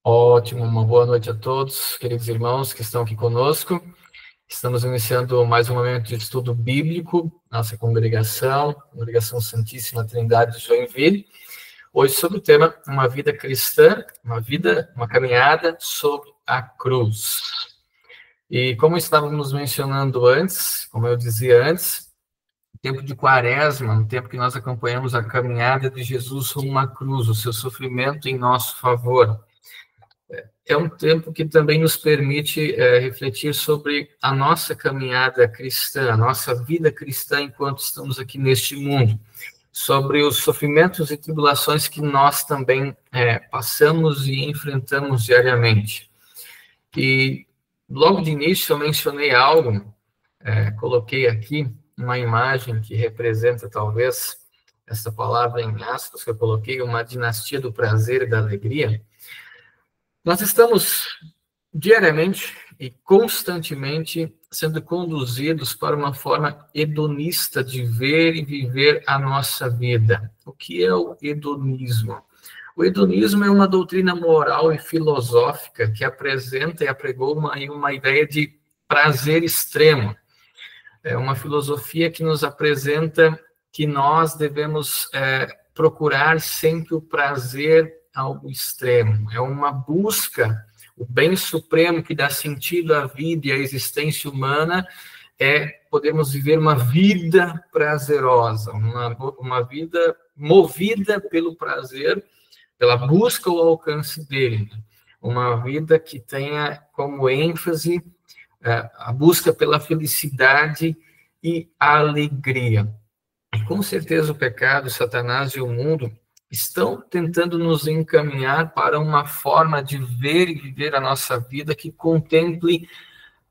Ótimo, uma boa noite a todos, queridos irmãos que estão aqui conosco. Estamos iniciando mais um momento de estudo bíblico, nossa Congregação Santíssima Trindade de Joinville. Hoje sobre o tema Uma Vida Cristã, uma caminhada sobre a cruz. E como estávamos mencionando antes, como eu dizia antes, o tempo de Quaresma, um tempo que nós acompanhamos a caminhada de Jesus rumo à cruz, o seu sofrimento em nosso favor. É um tempo que também nos permite refletir sobre a nossa caminhada cristã, a nossa vida cristã enquanto estamos aqui neste mundo, sobre os sofrimentos e tribulações que nós também passamos e enfrentamos diariamente. E logo de início eu mencionei algo, coloquei aqui uma imagem que representa talvez essa palavra em aspas que eu coloquei, uma dinastia do prazer e da alegria. Nós estamos diariamente e constantemente sendo conduzidos para uma forma hedonista de ver e viver a nossa vida. O que é o hedonismo? O hedonismo é uma doutrina moral e filosófica que apresenta e apregou uma ideia de prazer extremo. É uma filosofia que nos apresenta que nós devemos procurar sempre o prazer algo extremo, é uma busca, o bem supremo que dá sentido à vida e à existência humana é podermos viver uma vida prazerosa, uma vida movida pelo prazer, pela busca ou alcance dele, uma vida que tenha como ênfase a busca pela felicidade e a alegria. E com certeza o pecado, Satanás e o mundo estão tentando nos encaminhar para uma forma de ver e viver a nossa vida que contemple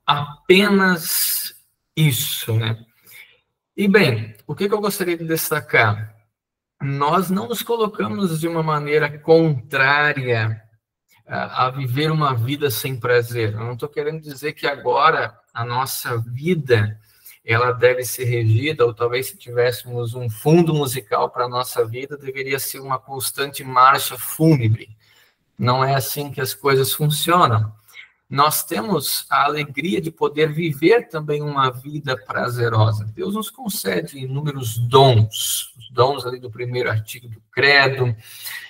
apenas isso, né? E bem, o que eu gostaria de destacar? Nós não nos colocamos de uma maneira contrária a viver uma vida sem prazer. Eu não estou querendo dizer que agora a nossa vida ela deve ser regida, ou talvez se tivéssemos um fundo musical para a nossa vida, deveria ser uma constante marcha fúnebre. Não é assim que as coisas funcionam. Nós temos a alegria de poder viver também uma vida prazerosa. Deus nos concede inúmeros dons, os dons ali do primeiro artigo do credo,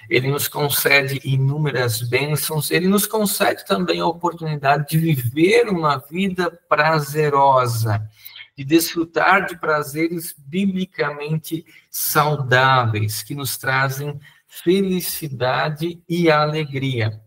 ele nos concede inúmeras bênçãos, ele nos concede também a oportunidade de viver uma vida prazerosa, de desfrutar de prazeres biblicamente saudáveis, que nos trazem felicidade e alegria.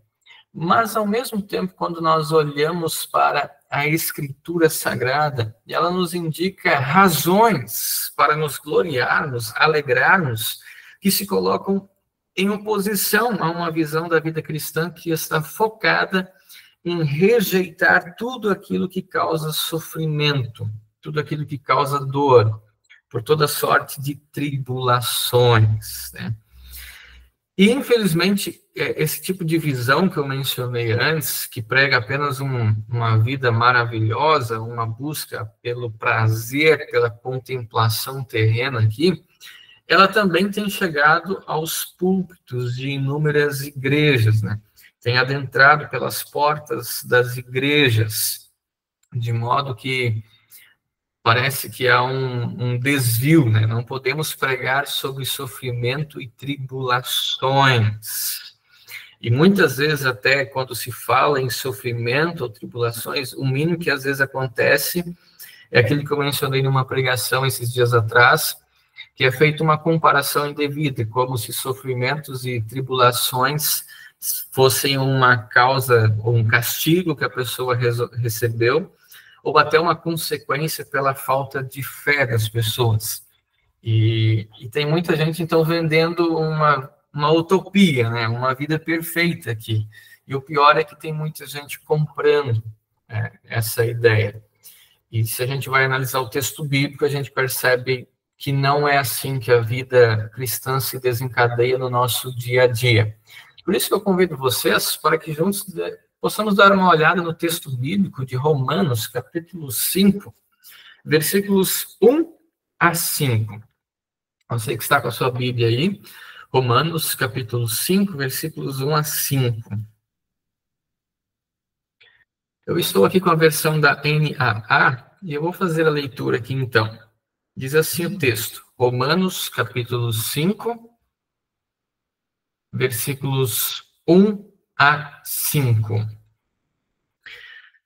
Mas, ao mesmo tempo, quando nós olhamos para a Escritura Sagrada, ela nos indica razões para nos gloriarmos, alegrarmos, que se colocam em oposição a uma visão da vida cristã que está focada em rejeitar tudo aquilo que causa sofrimento, tudo aquilo que causa dor, por toda sorte de tribulações, né? E, infelizmente, esse tipo de visão que eu mencionei antes, que prega apenas uma vida maravilhosa, uma busca pelo prazer, pela contemplação terrena aqui, ela também tem chegado aos púlpitos de inúmeras igrejas, né? Tem adentrado pelas portas das igrejas, de modo que parece que há um desvio, né? Não podemos pregar sobre sofrimento e tribulações. E muitas vezes, até quando se fala em sofrimento ou tribulações, o mínimo que às vezes acontece é aquilo que eu mencionei numa pregação esses dias atrás, que é feita uma comparação indevida, como se sofrimentos e tribulações fossem uma causa ou um castigo que a pessoa recebeu, ou até uma consequência pela falta de fé das pessoas. E tem muita gente, então, vendendo uma utopia, né? Uma vida perfeita aqui. E o pior é que tem muita gente comprando essa ideia. E se a gente vai analisar o texto bíblico, a gente percebe que não é assim que a vida cristã se desencadeia no nosso dia a dia. Por isso que eu convido vocês para que juntos possamos dar uma olhada no texto bíblico de Romanos, capítulo 5, versículos 1 a 5. Você que está com a sua Bíblia aí, Romanos, capítulo 5, versículos 1 a 5. Eu estou aqui com a versão da NAA e eu vou fazer a leitura aqui então. Diz assim o texto, Romanos capítulo 5, versículos 1 a 5.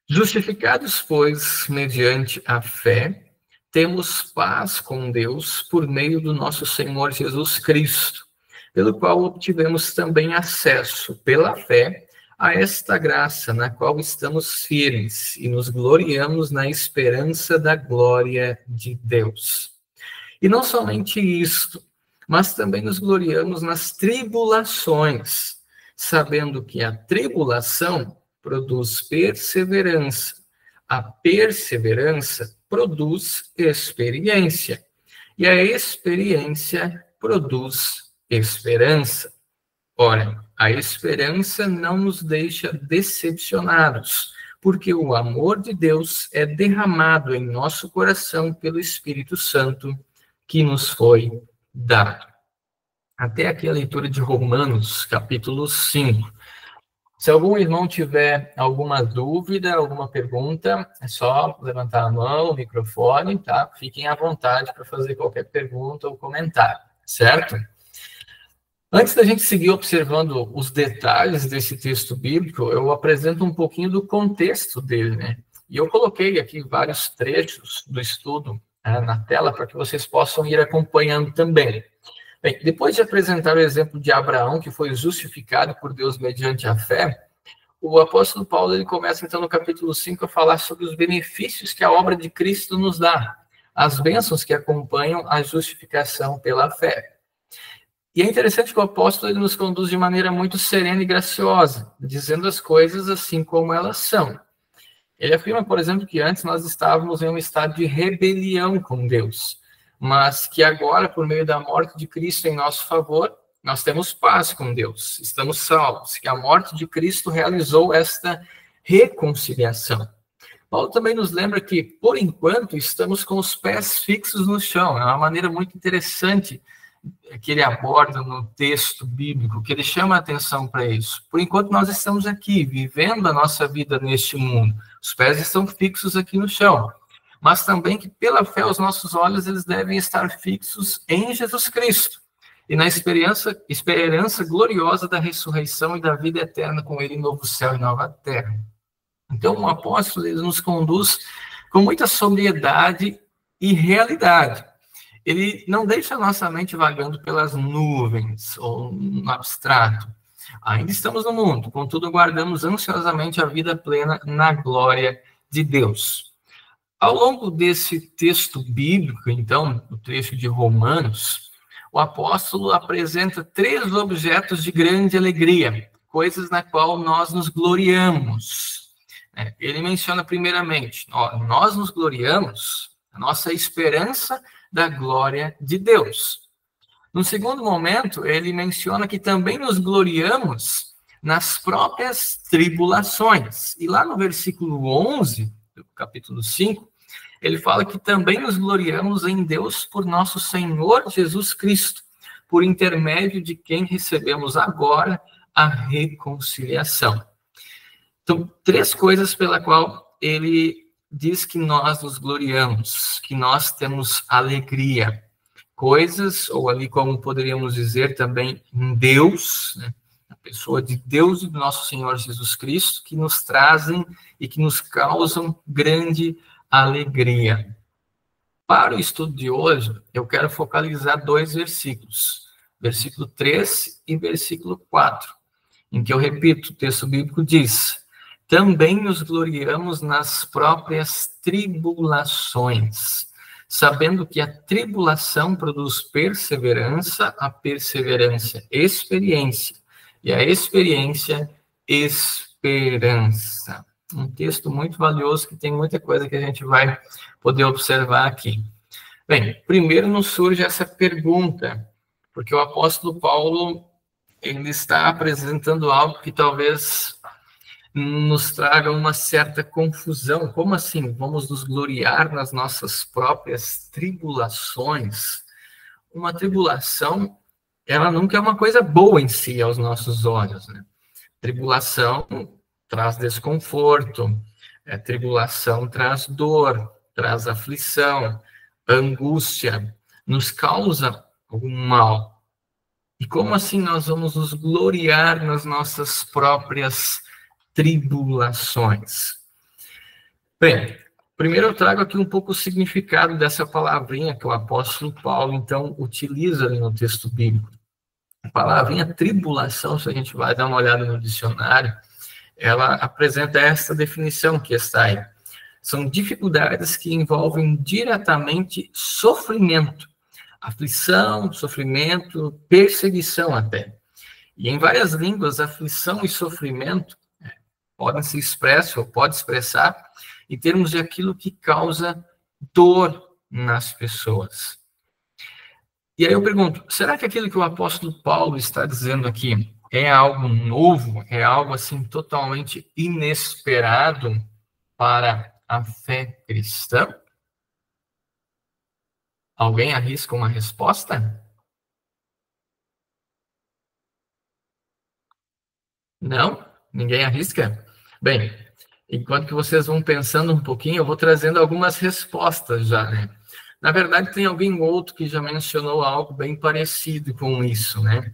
Justificados, pois, mediante a fé, temos paz com Deus por meio do nosso Senhor Jesus Cristo, pelo qual obtivemos também acesso, pela fé, a esta graça na qual estamos firmes e nos gloriamos na esperança da glória de Deus. E não somente isto, mas também nos gloriamos nas tribulações, sabendo que a tribulação produz perseverança, a perseverança produz experiência, e a experiência produz esperança. Ora, a esperança não nos deixa decepcionados, porque o amor de Deus é derramado em nosso coração pelo Espírito Santo que nos foi dado. Até aqui a leitura de Romanos, capítulo 5. Se algum irmão tiver alguma dúvida, alguma pergunta, é só levantar a mão, o microfone, tá? Fiquem à vontade para fazer qualquer pergunta ou comentário, certo? Antes da gente seguir observando os detalhes desse texto bíblico, eu apresento um pouquinho do contexto dele, né? E eu coloquei aqui vários trechos do estudo na tela para que vocês possam ir acompanhando também. Bem, depois de apresentar o exemplo de Abraão, que foi justificado por Deus mediante a fé, o apóstolo Paulo ele começa então no capítulo 5 a falar sobre os benefícios que a obra de Cristo nos dá, as bênçãos que acompanham a justificação pela fé. E é interessante que o apóstolo ele nos conduz de maneira muito serena e graciosa, dizendo as coisas assim como elas são. Ele afirma, por exemplo, que antes nós estávamos em um estado de rebelião com Deus, mas que agora, por meio da morte de Cristo em nosso favor, nós temos paz com Deus, estamos salvos, que a morte de Cristo realizou esta reconciliação. Paulo também nos lembra que, por enquanto, estamos com os pés fixos no chão. É uma maneira muito interessante que ele aborda no texto bíblico, que ele chama a atenção para isso. Por enquanto, nós estamos aqui, vivendo a nossa vida neste mundo. Os pés estão fixos aqui no chão. Mas também que, pela fé, os nossos olhos eles devem estar fixos em Jesus Cristo e na esperança gloriosa da ressurreição e da vida eterna com Ele em novo céu e nova terra. Então, o apóstolo ele nos conduz com muita sobriedade e realidade. Ele não deixa a nossa mente vagando pelas nuvens ou no abstrato. Ainda estamos no mundo, contudo, aguardamos ansiosamente a vida plena na glória de Deus. Ao longo desse texto bíblico, então, o trecho de Romanos, o apóstolo apresenta 3 objetos de grande alegria, coisas na qual nós nos gloriamos. Ele menciona primeiramente, nós nos gloriamos, a nossa esperança da glória de Deus. No segundo momento, ele menciona que também nos gloriamos nas próprias tribulações. E lá no versículo 11, do capítulo 5, ele fala que também nos gloriamos em Deus por nosso Senhor Jesus Cristo, por intermédio de quem recebemos agora a reconciliação. Então, 3 coisas pela qual ele diz que nós nos gloriamos, que nós temos alegria. Coisas, ou ali como poderíamos dizer também, em Deus, né? A pessoa de Deus e do nosso Senhor Jesus Cristo, que nos trazem e que nos causam grande alegria. Para o estudo de hoje, eu quero focalizar 2 versículos, versículo 3 e versículo 4, em que eu repito, o texto bíblico diz: também nos gloriamos nas próprias tribulações, sabendo que a tribulação produz perseverança, a perseverança, experiência, e a experiência, esperança. Um texto muito valioso que tem muita coisa que a gente vai poder observar aqui. Bem, primeiro nos surge essa pergunta, porque o apóstolo Paulo ele está apresentando algo que talvez nos traga uma certa confusão. Como assim? Vamos nos gloriar nas nossas próprias tribulações? Uma tribulação, ela nunca é uma coisa boa em si aos nossos olhos, né? Tribulação traz desconforto, Tribulação traz dor, traz aflição, angústia, nos causa algum mal. E como assim nós vamos nos gloriar nas nossas próprias tribulações? Bem, primeiro eu trago aqui um pouco o significado dessa palavrinha que o apóstolo Paulo, então, utiliza ali no texto bíblico. A palavrinha tribulação, se a gente vai dar uma olhada no dicionário, ela apresenta esta definição que está aí. São dificuldades que envolvem diretamente sofrimento, aflição, sofrimento, perseguição até. E em várias línguas, aflição e sofrimento podem se expressar, ou pode expressar, em termos de aquilo que causa dor nas pessoas. E aí eu pergunto, será que aquilo que o apóstolo Paulo está dizendo aqui é algo novo, é algo assim totalmente inesperado para a fé cristã? Alguém arrisca uma resposta? Não? Ninguém arrisca? Bem, enquanto que vocês vão pensando um pouquinho, eu vou trazendo algumas respostas já, né? Na verdade, tem alguém outro que já mencionou algo bem parecido com isso, né?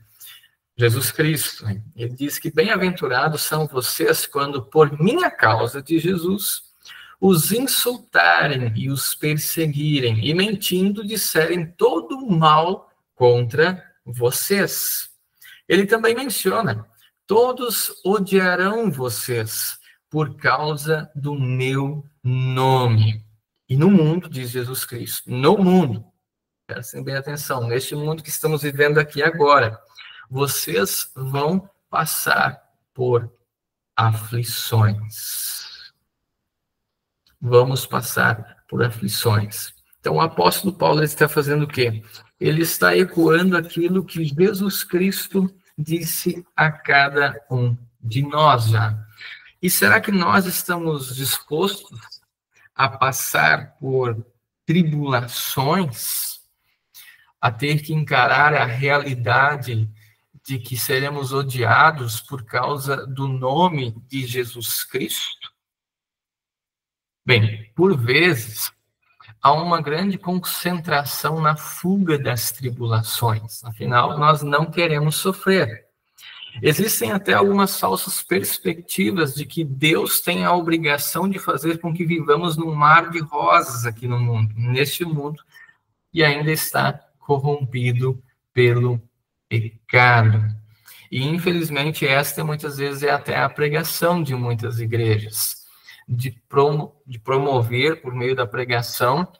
Jesus Cristo, né? Ele diz que bem-aventurados são vocês quando, por minha causa de Jesus, os insultarem e os perseguirem, e mentindo disserem todo o mal contra vocês. Ele também menciona, todos odiarão vocês por causa do meu nome. E no mundo, diz Jesus Cristo, no mundo, prestem bem atenção, neste mundo que estamos vivendo aqui agora, vocês vão passar por aflições. Vamos passar por aflições. Então, o apóstolo Paulo está fazendo o quê? Ele está ecoando aquilo que Jesus Cristo disse a cada um de nós já. E será que nós estamos dispostos a passar por tribulações, a ter que encarar a realidade de que seremos odiados por causa do nome de Jesus Cristo? Bem, por vezes, há uma grande concentração na fuga das tribulações. Afinal, nós não queremos sofrer. Existem até algumas falsas perspectivas de que Deus tem a obrigação de fazer com que vivamos num mar de rosas aqui no mundo, neste mundo, e ainda está corrompido pelo pecado. E, infelizmente, esta muitas vezes é até a pregação de muitas igrejas, de promover, por meio da pregação,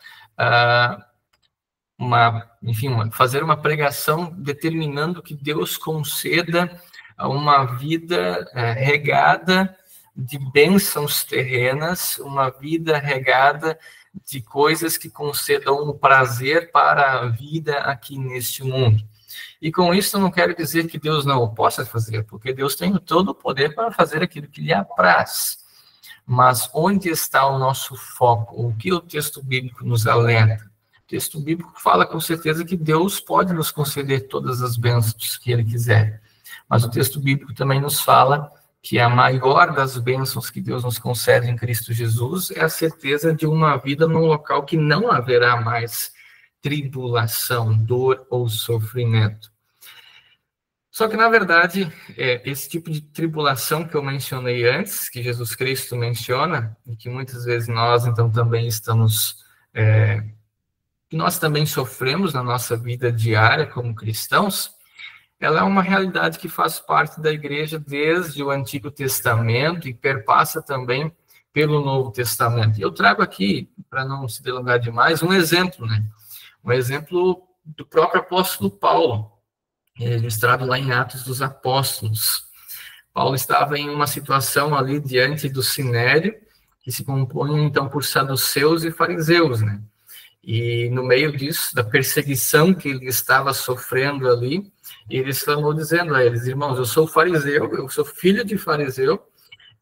fazer uma pregação determinando que Deus conceda uma vida regada de bênçãos terrenas, uma vida regada de coisas que concedam um prazer para a vida aqui neste mundo. E com isso eu não quero dizer que Deus não o possa fazer, porque Deus tem todo o poder para fazer aquilo que lhe apraz. Mas onde está o nosso foco? O que o texto bíblico nos alerta? O texto bíblico fala com certeza que Deus pode nos conceder todas as bênçãos que Ele quiser. Mas o texto bíblico também nos fala que a maior das bênçãos que Deus nos concede em Cristo Jesus é a certeza de uma vida num local que não haverá mais tribulação, dor ou sofrimento. Só que, na verdade, esse tipo de tribulação que eu mencionei antes, que Jesus Cristo menciona, e que muitas vezes nós, então, também nós também sofremos na nossa vida diária como cristãos, ela é uma realidade que faz parte da igreja desde o Antigo Testamento e perpassa também pelo Novo Testamento. E eu trago aqui, para não se delongar demais, um exemplo, né? Um exemplo do próprio apóstolo Paulo, registrado lá em Atos dos Apóstolos. Paulo estava em uma situação ali diante do Sinédrio, que se compõe, então, por saduceus e fariseus, né? E no meio disso, da perseguição que ele estava sofrendo ali, ele exclamou dizendo a eles, irmãos, eu sou fariseu, eu sou filho de fariseu,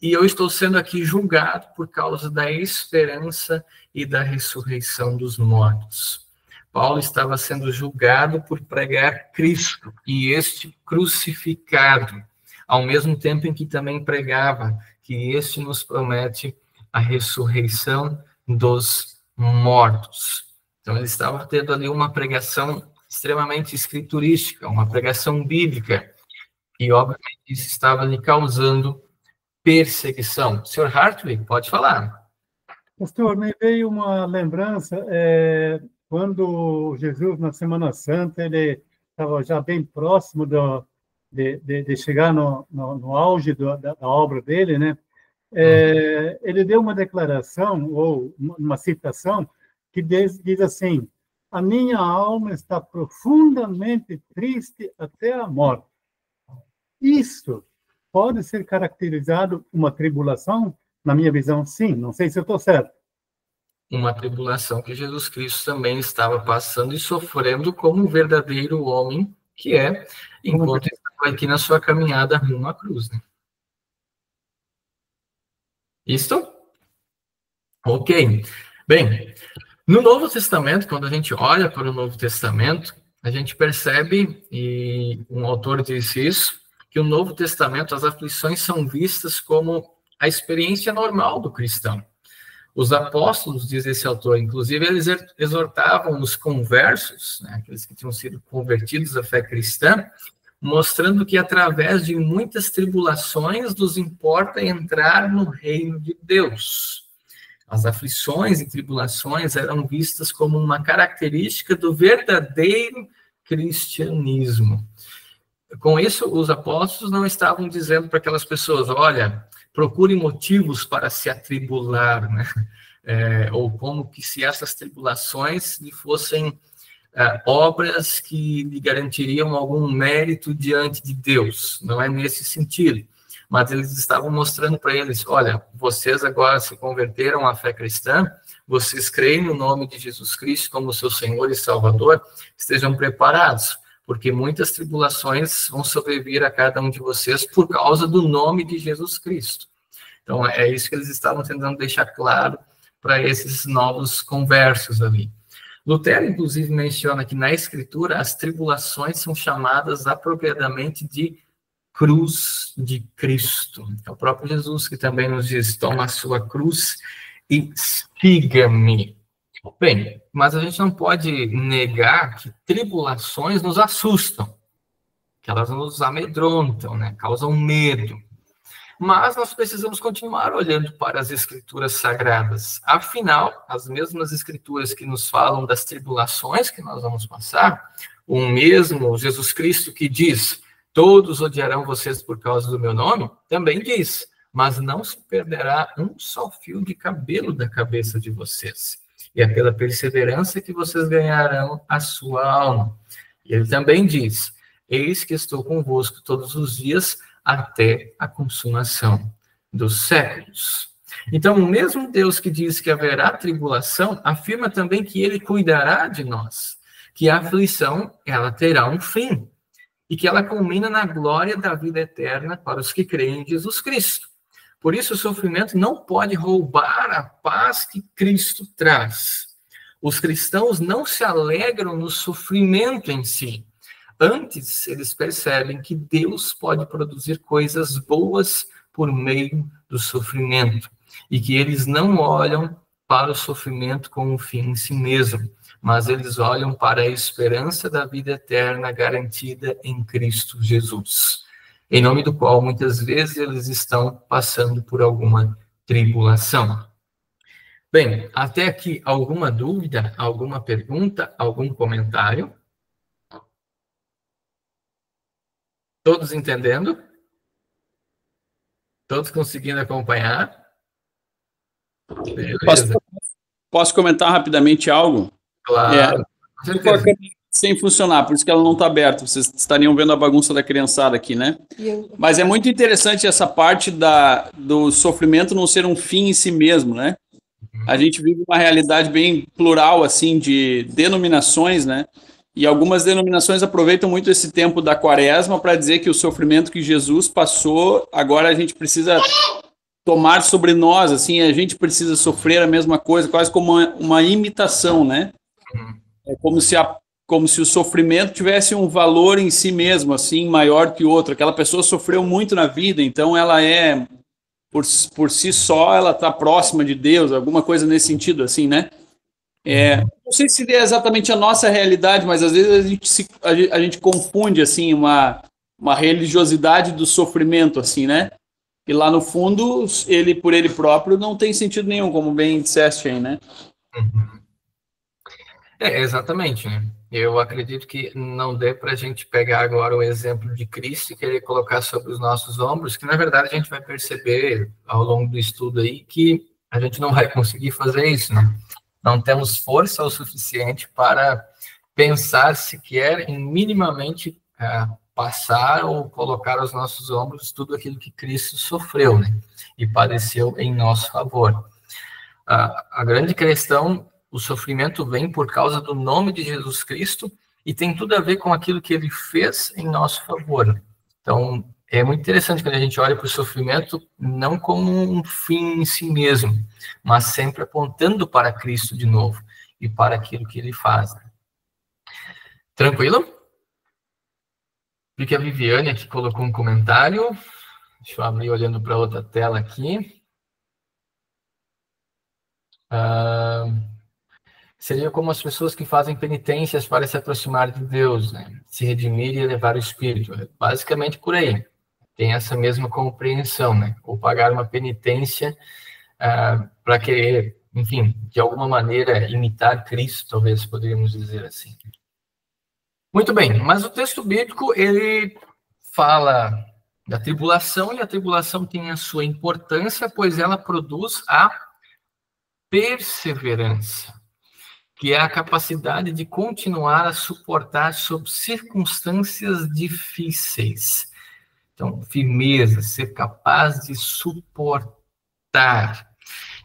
e eu estou sendo aqui julgado por causa da esperança e da ressurreição dos mortos. Paulo estava sendo julgado por pregar Cristo, e este crucificado, ao mesmo tempo em que também pregava que este nos promete a ressurreição dos mortos. Então, ele estava tendo ali uma pregação extremamente escriturística, uma pregação bíblica, e, obviamente, isso estava lhe causando perseguição. Sr. Hartwig, pode falar. Pastor, me veio uma lembrança, quando Jesus, na Semana Santa, ele estava já bem próximo de chegar no auge da obra dele, né? Ele deu uma declaração, ou uma citação, que diz assim: a minha alma está profundamente triste até a morte. Isso pode ser caracterizado uma tribulação? Na minha visão, sim. Não sei se eu estou certo. Uma tribulação que Jesus Cristo também estava passando e sofrendo como um verdadeiro homem que é, enquanto estava aqui na sua caminhada rumo à cruz, né? Isto? Ok. Bem, no Novo Testamento, quando a gente olha para o Novo Testamento, a gente percebe, e um autor disse isso, que o Novo Testamento, as aflições são vistas como a experiência normal do cristão. Os apóstolos, diz esse autor, inclusive, eles exortavam os conversos, né, aqueles que tinham sido convertidos à fé cristã, mostrando que através de muitas tribulações nos importa entrar no reino de Deus. As aflições e tribulações eram vistas como uma característica do verdadeiro cristianismo. Com isso, os apóstolos não estavam dizendo para aquelas pessoas: olha, procure motivos para se atribular, né? Ou como que se essas tribulações lhe fossem obras que lhe garantiriam algum mérito diante de Deus. Não é nesse sentido. Mas eles estavam mostrando para eles: olha, vocês agora se converteram à fé cristã, vocês creem no nome de Jesus Cristo como seu Senhor e Salvador, estejam preparados, porque muitas tribulações vão sobrevir a cada um de vocês por causa do nome de Jesus Cristo. Então, é isso que eles estavam tentando deixar claro para esses novos conversos ali. Lutero, inclusive, menciona que na Escritura as tribulações são chamadas apropriadamente de cruz de Cristo. É o próprio Jesus que também nos diz: toma a sua cruz e siga-me. Bem, mas a gente não pode negar que tribulações nos assustam, que elas nos amedrontam, né? Causam medo. Mas nós precisamos continuar olhando para as Escrituras Sagradas. Afinal, as mesmas Escrituras que nos falam das tribulações que nós vamos passar, o mesmo Jesus Cristo que diz: todos odiarão vocês por causa do meu nome, também diz: mas não se perderá um só fio de cabelo da cabeça de vocês. E é pela perseverança que vocês ganharão a sua alma. E ele também diz: eis que estou convosco todos os dias até a consumação dos séculos. Então, o mesmo Deus que diz que haverá tribulação, afirma também que ele cuidará de nós, que a aflição, ela terá um fim, e que ela culmina na glória da vida eterna para os que creem em Jesus Cristo. Por isso, o sofrimento não pode roubar a paz que Cristo traz. Os cristãos não se alegram no sofrimento em si. Antes, eles percebem que Deus pode produzir coisas boas por meio do sofrimento, e que eles não olham para o sofrimento como um fim em si mesmo, mas eles olham para a esperança da vida eterna garantida em Cristo Jesus, em nome do qual muitas vezes eles estão passando por alguma tribulação. Bem, até aqui alguma dúvida, alguma pergunta, algum comentário? Todos entendendo? Todos conseguindo acompanhar? Beleza. Posso comentar rapidamente algo? Claro. Sem funcionar, por isso que ela não está aberta. Vocês estariam vendo a bagunça da criançada aqui, né? Mas é muito interessante essa parte do sofrimento não ser um fim em si mesmo, né? A gente vive uma realidade bem plural, assim, de denominações, né? E algumas denominações aproveitam muito esse tempo da quaresma para dizer que o sofrimento que Jesus passou, agora a gente precisa tomar sobre nós, assim, a gente precisa sofrer a mesma coisa, quase como uma imitação, né? É como se o sofrimento tivesse um valor em si mesmo, assim, maior que o outro. Aquela pessoa sofreu muito na vida, então ela é por si só, ela está próxima de Deus, alguma coisa nesse sentido, assim, né? Não sei se é exatamente a nossa realidade, mas às vezes a gente confunde, assim, uma religiosidade do sofrimento, assim, né? E lá no fundo, ele por ele próprio não tem sentido nenhum, como bem disseste aí, né? Exatamente, né? Eu acredito que não dê para a gente pegar agora o exemplo de Cristo e querer colocar sobre os nossos ombros, que na verdade a gente vai perceber ao longo do estudo aí que a gente não vai conseguir fazer isso, né? Não temos força o suficiente para pensar sequer em minimamente passar ou colocar aos nossos ombros tudo aquilo que Cristo sofreu, né? E padeceu em nosso favor. A grande questão, o sofrimento vem por causa do nome de Jesus Cristo e tem tudo a ver com aquilo que ele fez em nosso favor. Então, é muito interessante quando a gente olha para o sofrimento não como um fim em si mesmo, mas sempre apontando para Cristo de novo e para aquilo que ele faz. Tranquilo? Vi que a Viviane aqui colocou um comentário. Deixa eu abrir olhando para outra tela aqui. Seria como as pessoas que fazem penitências para se aproximar de Deus, né? Se redimir e elevar o espírito. Basicamente por aí. Tem essa mesma compreensão, né? Ou pagar uma penitência para querer, enfim, de alguma maneira imitar Cristo, talvez poderíamos dizer assim. Muito bem, mas o texto bíblico, ele fala da tribulação, e a tribulação tem a sua importância, pois ela produz a perseverança, que é a capacidade de continuar a suportar sob circunstâncias difíceis. Então, firmeza, ser capaz de suportar.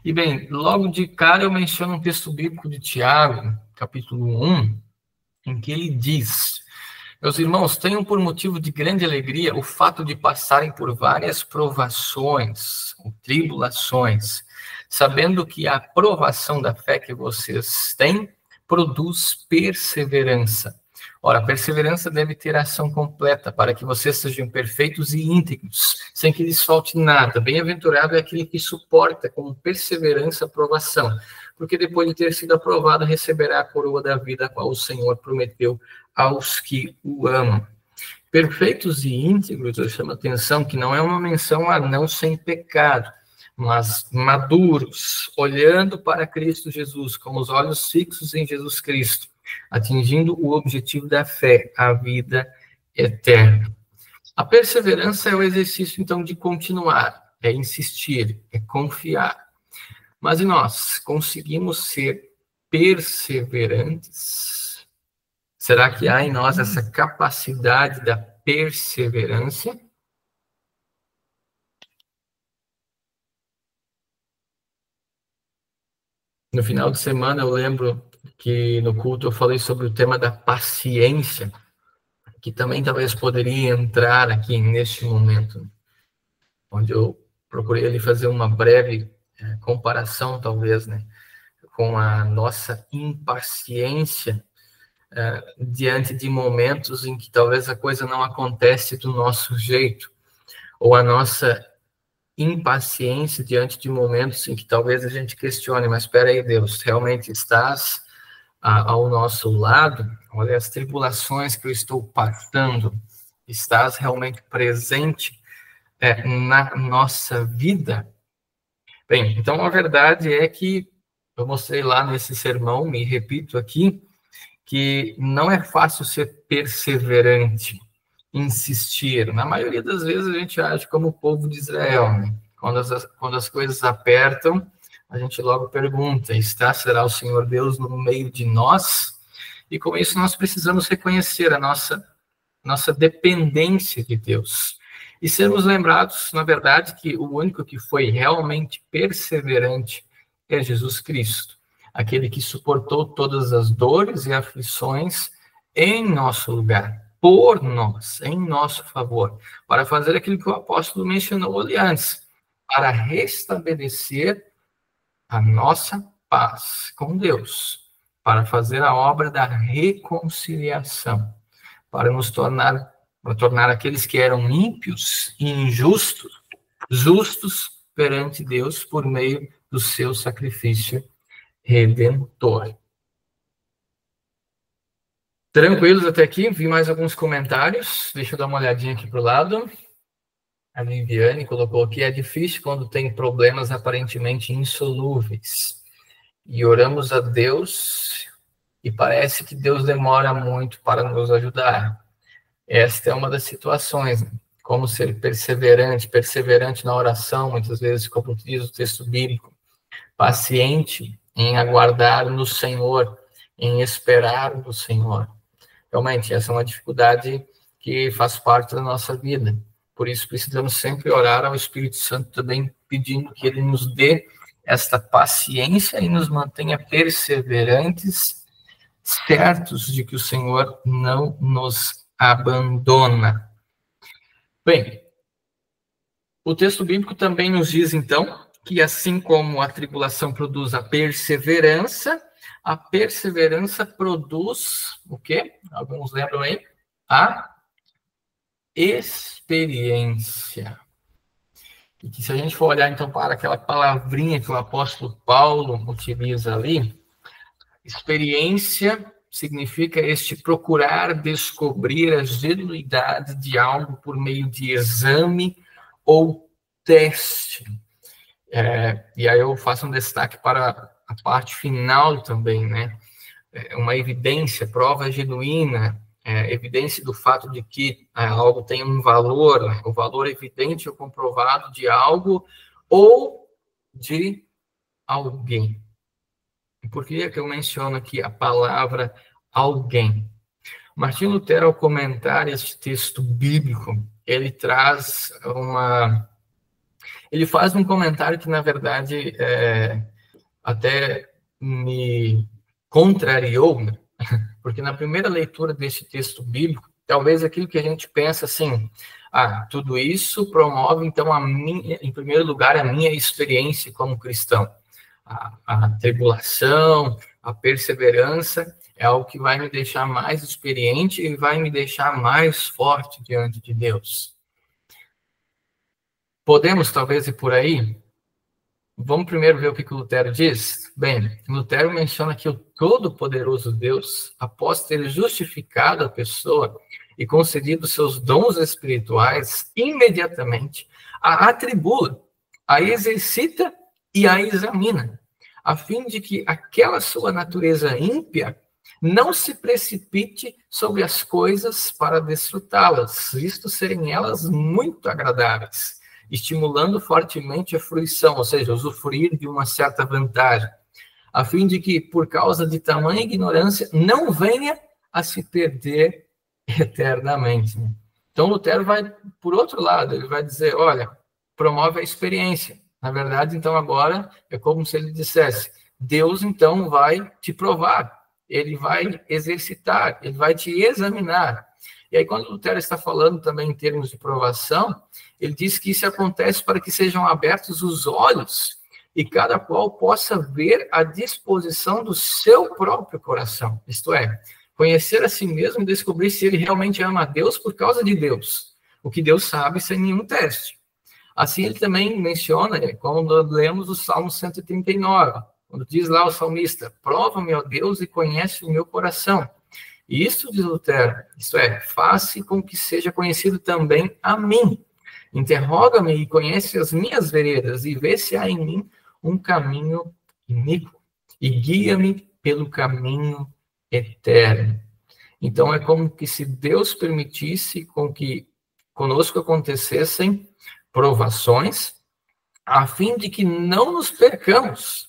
E bem, logo de cara eu menciono um texto bíblico de Tiago, capítulo 1, em que ele diz: meus irmãos, tenham por motivo de grande alegria o fato de passarem por várias provações, ou tribulações, sabendo que a provação da fé que vocês têm produz perseverança. Ora, a perseverança deve ter ação completa, para que vocês sejam perfeitos e íntegros, sem que lhes falte nada. Bem-aventurado é aquele que suporta com perseverança a provação, porque depois de ter sido aprovado, receberá a coroa da vida, a qual o Senhor prometeu aos que o amam. Perfeitos e íntegros, eu chamo a atenção que não é uma menção a não sem pecado, mas maduros, olhando para Cristo Jesus, com os olhos fixos em Jesus Cristo, atingindo o objetivo da fé, a vida eterna. A perseverança é o exercício, então, de continuar, é insistir, é confiar. Mas e nós, conseguimos ser perseverantes? Será que há em nós essa capacidade da perseverança? No final de semana, eu lembro que no culto eu falei sobre o tema da paciência, que também talvez poderia entrar aqui neste momento, onde eu procurei ali fazer uma breve comparação, talvez, né, com a nossa impaciência diante de momentos em que talvez a coisa não acontece do nosso jeito, ou a nossa impaciência diante de momentos em que talvez a gente questione, mas espera aí, Deus, realmente estás ao nosso lado? Olha as tribulações que eu estou passando, estás realmente presente na nossa vida? Bem, então a verdade é que eu mostrei lá nesse sermão, me repito aqui, que não é fácil ser perseverante, insistir. Na maioria das vezes a gente age como o povo de Israel, né? Quando as coisas apertam, a gente logo pergunta: será o Senhor Deus no meio de nós? E com isso nós precisamos reconhecer a nossa dependência de Deus. E sermos lembrados, na verdade, que o único que foi realmente perseverante é Jesus Cristo, aquele que suportou todas as dores e aflições em nosso lugar, por nós, em nosso favor, para fazer aquilo que o apóstolo mencionou ali antes, para restabelecer a nossa paz com Deus, para fazer a obra da reconciliação, para tornar aqueles que eram ímpios e injustos, justos perante Deus por meio do seu sacrifício redentor. Tranquilos até aqui? Vi mais alguns comentários. Deixa eu dar uma olhadinha aqui para o lado. A Viviane colocou aqui: é difícil quando tem problemas aparentemente insolúveis. E oramos a Deus e parece que Deus demora muito para nos ajudar. Esta é uma das situações, né? Como ser perseverante na oração, muitas vezes, como diz o texto bíblico, paciente em aguardar no Senhor, em esperar no Senhor. Realmente, essa é uma dificuldade que faz parte da nossa vida. Por isso, precisamos sempre orar ao Espírito Santo também, pedindo que ele nos dê esta paciência e nos mantenha perseverantes, certos de que o Senhor não nos abandona. Bem, o texto bíblico também nos diz, então, que assim como a tribulação produz a perseverança produz o quê? Alguns lembram aí? A experiência. E que se a gente for olhar, então, para aquela palavrinha que o apóstolo Paulo utiliza ali, experiência significa este procurar descobrir a genuidade de algo por meio de exame ou teste. E aí eu faço um destaque para a parte final também, né? Uma evidência, prova genuína, evidência do fato de que algo tem um valor, né? O valor evidente ou comprovado de algo ou de alguém. Por que é que eu menciono aqui a palavra alguém? Martinho Lutero, ao comentar este texto bíblico, ele traz ele faz um comentário que, na verdade, até me contrariou, né? Porque na primeira leitura desse texto bíblico, talvez aquilo que a gente pensa assim, tudo isso promove, então, em primeiro lugar, a minha experiência como cristão. A tribulação, a perseverança é algo que vai me deixar mais experiente e vai me deixar mais forte diante de Deus. Podemos, talvez, ir por aí? Vamos primeiro ver o que o Lutero diz? Bem, Lutero menciona que o Todo-Poderoso Deus, após ter justificado a pessoa e concedido seus dons espirituais, imediatamente a atribula, a exercita e a examina, a fim de que aquela sua natureza ímpia não se precipite sobre as coisas para desfrutá-las, visto serem elas muito agradáveis, estimulando fortemente a fruição, ou seja, usufruir de uma certa vantagem, a fim de que, por causa de tamanha ignorância, não venha a se perder eternamente. Então, Lutero vai, por outro lado, ele vai dizer, olha, promove a experiência. Na verdade, então, agora, é como se ele dissesse, Deus, então, vai te provar, ele vai exercitar, ele vai te examinar. E aí, quando Lutero está falando também em termos de provação, ele diz que isso acontece para que sejam abertos os olhos e cada qual possa ver a disposição do seu próprio coração. Isto é, conhecer a si mesmo e descobrir se ele realmente ama a Deus por causa de Deus. O que Deus sabe sem nenhum teste. Assim, ele também menciona, quando lemos o Salmo 139, quando diz lá o salmista, prova-me, ó Deus, e conhece o meu coração. E isso, diz Lutero, isto é, faça com que seja conhecido também a mim. Interroga-me e conhece as minhas veredas, e vê se há em mim um caminho iníquo, e guia-me pelo caminho eterno. Então, é como que se Deus permitisse com que conosco acontecessem provações, a fim de que não nos percamos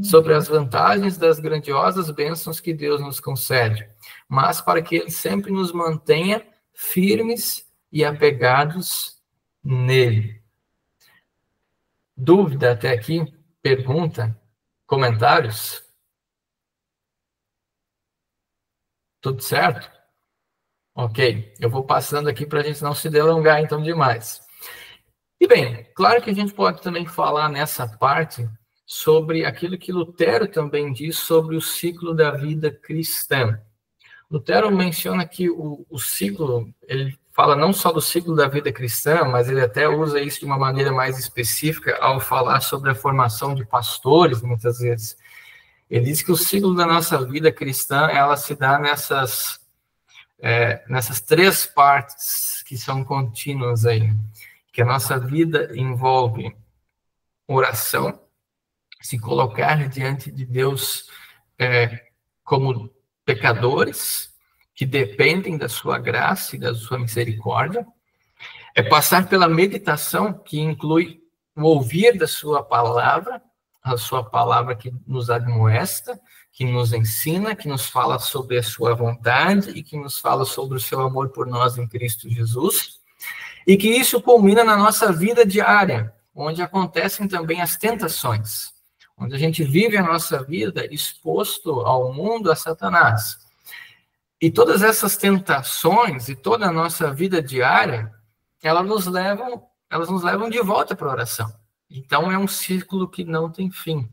sobre as vantagens das grandiosas bênçãos que Deus nos concede, mas para que Ele sempre nos mantenha firmes e apegados nele. Dúvida até aqui? Pergunta? Comentários? Tudo certo? Ok, eu vou passando aqui para a gente não se delongar então demais. E bem, claro que a gente pode também falar nessa parte sobre aquilo que Lutero também diz sobre o ciclo da vida cristã. Lutero menciona que o ciclo, ele fala não só do ciclo da vida cristã, mas ele até usa isso de uma maneira mais específica ao falar sobre a formação de pastores, muitas vezes. Ele diz que o ciclo da nossa vida cristã, ela se dá nessas 3 partes que são contínuas aí, que a nossa vida envolve oração, se colocar diante de Deus como pecadores, que dependem da sua graça e da sua misericórdia, passar pela meditação, que inclui o ouvir da sua palavra, a sua palavra que nos admoesta, que nos ensina, que nos fala sobre a sua vontade e que nos fala sobre o seu amor por nós em Cristo Jesus, e que isso culmina na nossa vida diária, onde acontecem também as tentações, onde a gente vive a nossa vida exposto ao mundo, a Satanás. E todas essas tentações e toda a nossa vida diária, elas nos levam de volta para a oração. Então, é um círculo que não tem fim.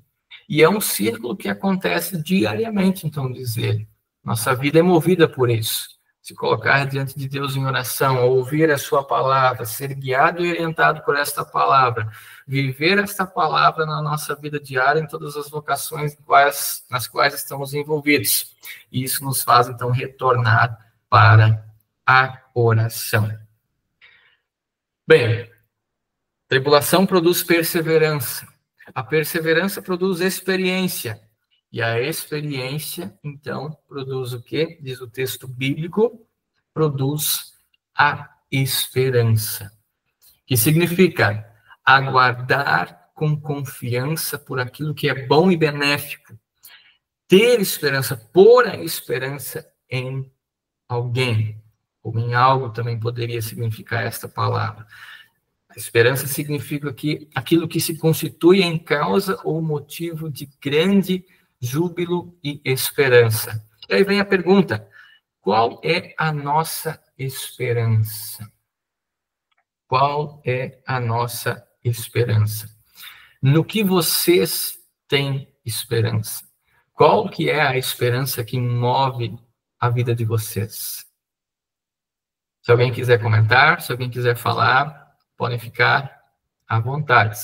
E é um círculo que acontece diariamente, então, diz ele. Nossa vida é movida por isso. Se colocar diante de Deus em oração, ouvir a sua palavra, ser guiado e orientado por esta palavra, viver esta palavra na nossa vida diária, em todas as vocações nas quais estamos envolvidos. E isso nos faz, então, retornar para a oração. Bem, tribulação produz perseverança. A perseverança produz experiência. E a experiência, então, produz o quê? Diz o texto bíblico, produz a esperança. Que significa aguardar com confiança por aquilo que é bom e benéfico. Ter esperança, pôr a esperança em alguém. Ou em algo também poderia significar esta palavra. A esperança significa que aquilo que se constitui em causa ou motivo de grande júbilo e esperança. E aí vem a pergunta: qual é a nossa esperança? Qual é a nossa esperança? No que vocês têm esperança? Qual que é a esperança que move a vida de vocês? Se alguém quiser comentar, se alguém quiser falar, podem ficar à vontade.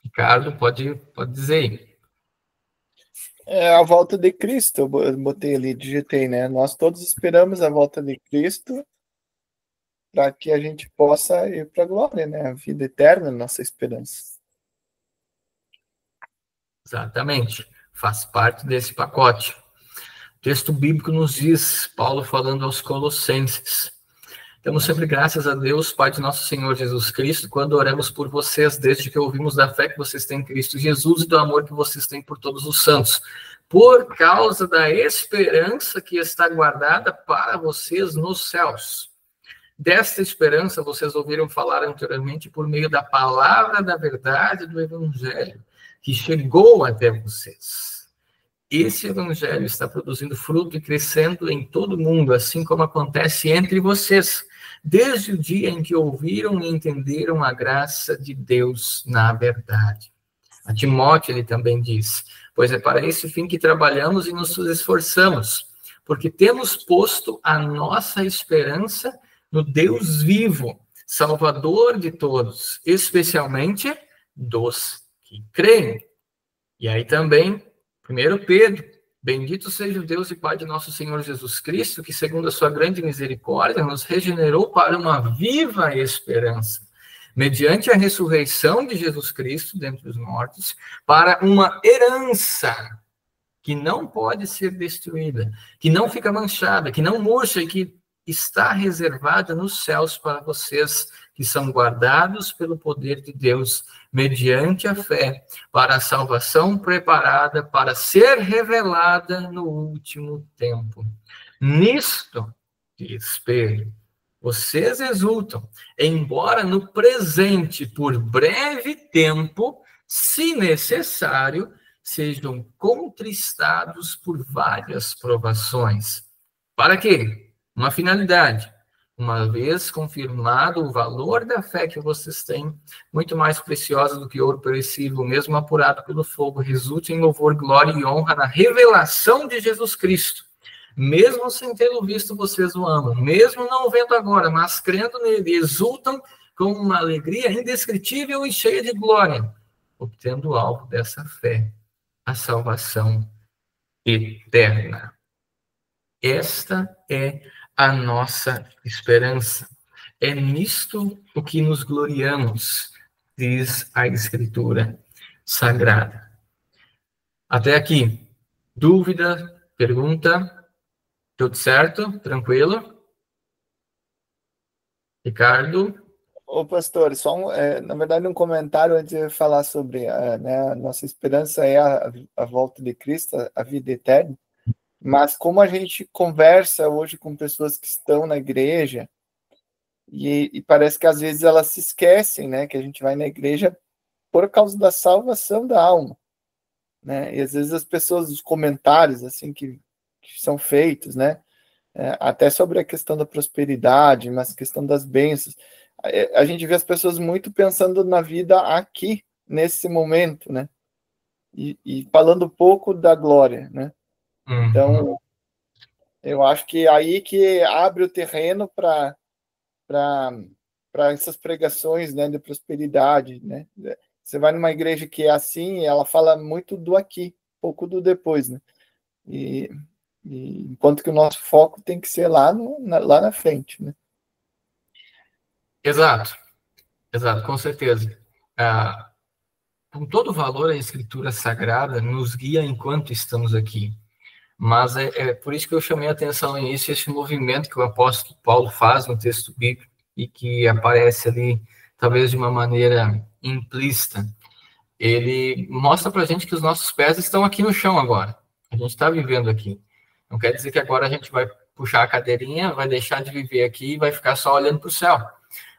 Ricardo, pode dizer aí. É a volta de Cristo, eu botei ali, digitei, né? Nós todos esperamos a volta de Cristo para que a gente possa ir para a glória, né? A vida eterna, nossa esperança. Exatamente, faz parte desse pacote. O texto bíblico nos diz, Paulo falando aos Colossenses: damos sempre graças a Deus, Pai de nosso Senhor Jesus Cristo, quando oramos por vocês, desde que ouvimos da fé que vocês têm em Cristo Jesus e do amor que vocês têm por todos os santos, por causa da esperança que está guardada para vocês nos céus. Desta esperança vocês ouviram falar anteriormente por meio da palavra da verdade do Evangelho, que chegou até vocês. Esse Evangelho está produzindo fruto e crescendo em todo o mundo, assim como acontece entre vocês, desde o dia em que ouviram e entenderam a graça de Deus na verdade. A Timóteo, ele também diz: pois é para esse fim que trabalhamos e nos esforçamos, porque temos posto a nossa esperança no Deus vivo, Salvador de todos, especialmente dos que creem. E aí também, 1 Pedro: bendito seja o Deus e Pai de nosso Senhor Jesus Cristo, que segundo a sua grande misericórdia nos regenerou para uma viva esperança, mediante a ressurreição de Jesus Cristo dentre os mortos, para uma herança que não pode ser destruída, que não fica manchada, que não murcha e que está reservada nos céus para vocês, que são guardados pelo poder de Deus, mediante a fé, para a salvação preparada para ser revelada no último tempo. Nisto, espelho, vocês exultam, embora no presente, por breve tempo, se necessário, sejam contristados por várias provações. Para quê? Uma finalidade: uma vez confirmado o valor da fé que vocês têm, muito mais preciosa do que ouro perecível, mesmo apurado pelo fogo, resulte em louvor, glória e honra na revelação de Jesus Cristo, mesmo sem tê-lo visto, vocês o amam, mesmo não o vendo agora, mas crendo nele, exultam com uma alegria indescritível e cheia de glória, obtendo o alvo dessa fé, a salvação eterna. Esta é a nossa esperança. É nisto o que nos gloriamos, diz a Escritura Sagrada. Até aqui, dúvida, pergunta? Tudo certo? Tranquilo? Ricardo? Ô, pastor, só na verdade um comentário antes de falar sobre né, a nossa esperança é a volta de Cristo, a vida eterna, mas como a gente conversa hoje com pessoas que estão na igreja, e parece que às vezes elas se esquecem, né, que a gente vai na igreja por causa da salvação da alma, né, e às vezes as pessoas, os comentários, assim, que são feitos, né, até sobre a questão da prosperidade, mas a questão das bênçãos, a gente vê as pessoas muito pensando na vida aqui, nesse momento, né? E falando pouco da glória, né? Então, eu acho que aí que abre o terreno para essas pregações, né, de prosperidade, né? Você vai numa igreja que é assim, ela fala muito do aqui, pouco do depois, né? E enquanto que o nosso foco tem que ser lá na frente, né? Exato, com certeza. Com todo valor, a Escritura Sagrada nos guia enquanto estamos aqui. Mas é por isso que eu chamei a atenção no início, esse movimento que o apóstolo Paulo faz no texto bíblico e que aparece ali, talvez de uma maneira implícita. Ele mostra para a gente que os nossos pés estão aqui no chão agora. A gente está vivendo aqui. Não quer dizer que agora a gente vai puxar a cadeirinha, vai deixar de viver aqui e vai ficar só olhando para o céu.